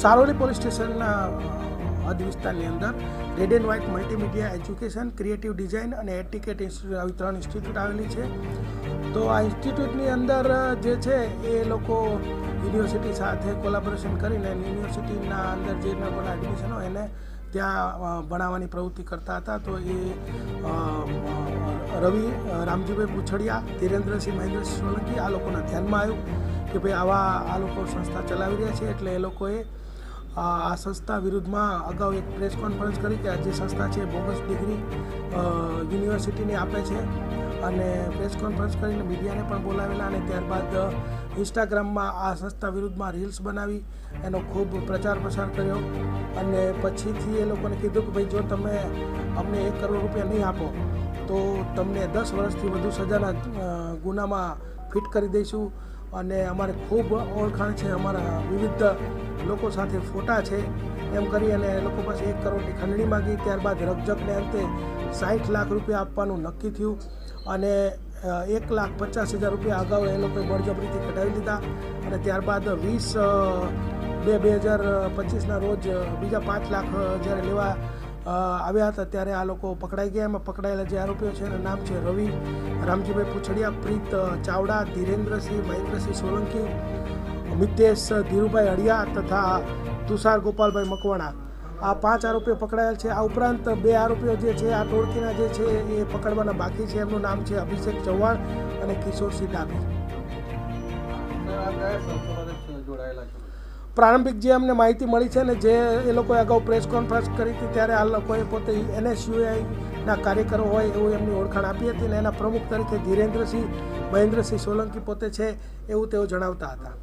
Saroli police સ્ટેશનના હદ વિસ્તારની અંદર red and white multimedia education, creative design અને એટિકેટ ઇન્સ્ટિટ્યૂટ આવી 3 ઇન્સ્ટિટ્યૂટ આવેલી છે. તો આ ઇન્સ્ટિટ્યૂટની અંદર જે છે એ લોકો યુનિવર્સિટી સાથે કોલાબોરેશન કરીને યુનિવર્સિટીના અંદર જે લોકોના એડમિશન હોય એને ત્યાં ભણાવવાની પ્રવૃત્તિ કરતા હતા. તો એ રવિ રામજીભાઈ પૂછડિયા, ધીરેન્દ્રસિંહ મહેન્દ્રસિંહ સોલંકી આ લોકોના ધ્યાનમાં આવ્યું કે ભાઈ આ લોકો સંસ્થા ચલાવી રહ્યા છે. એટલે એ લોકોએ આ સંસ્થા વિરુદ્ધમાં અગાઉ એક પ્રેસ કોન્ફરન્સ કરી કે આ જે સંસ્થા છે બોગસ ડિગ્રી યુનિવર્સિટીની આપે છે, અને પ્રેસ કોન્ફરન્સ કરીને મીડિયાને પણ બોલાવેલા, અને ત્યારબાદ ઇન્સ્ટાગ્રામમાં આ સંસ્થા વિરુદ્ધમાં રીલ્સ બનાવી એનો ખૂબ પ્રચાર પ્રસાર કર્યો. અને પછીથી એ લોકોને કીધું કે ભાઈ જો તમે અમને 1 કરોડ રૂપિયા નહીં આપો તો તમને 10 વર્ષથી વધુ સજાના ગુનામાં ફિટ કરી દઈશું, અને અમારે ખૂબ ઓળખાણ છે, અમારા વિવિધ લોકો સાથે ફોટા છે, એમ કરી અને લોકો પાસે 1 કરોડની ખંડણી માગી. ત્યારબાદ રકઝકને અંતે 60 લાખ રૂપિયા આપવાનું નક્કી થયું, અને 1,50,000 રૂપિયા અગાઉ એ લોકોએ બળજબરીથી કઢાવી લીધા. અને ત્યારબાદ 20/2/2025ના રોજ બીજા 5 લાખ જ્યારે લેવા આવ્યા હતા ત્યારે આ લોકો પકડાઈ ગયા. એમાં પકડાયેલા જે આરોપીઓ છે એના નામ છે રવિ રામજીભાઈ પૂછડિયા, પ્રીત ચાવડા, ધીરેન્દ્રસિંહ મહેન્દ્રસિંહ સોલંકી, મિતેશ ધીરુભાઈ હળિયા તથા તુષાર ગોપાલભાઈ મકવાણા. આ 5 આરોપીઓ પકડાયેલ છે. આ ઉપરાંત 2 આરોપીઓ જે છે આ ટોળકીના જે છે એ પકડવાના બાકી છે. એમનું નામ છે અભિષેક ચૌહાણ અને કિશોરસિંહ ડાબી. પ્રારંભિક જે અમને માહિતી મળી છે ને, જે એ લોકોએ અગાઉ પ્રેસ કોન્ફરન્સ કરી હતી ત્યારે આ લોકોએ પોતે NSUIના કાર્યકરો હોય એવું એમની ઓળખાણ આપી હતી, અને એના પ્રમુખ તરીકે ધીરેન્દ્રસિંહ મહેન્દ્રસિંહ સોલંકી પોતે છે એવું તેઓ જણાવતા હતા.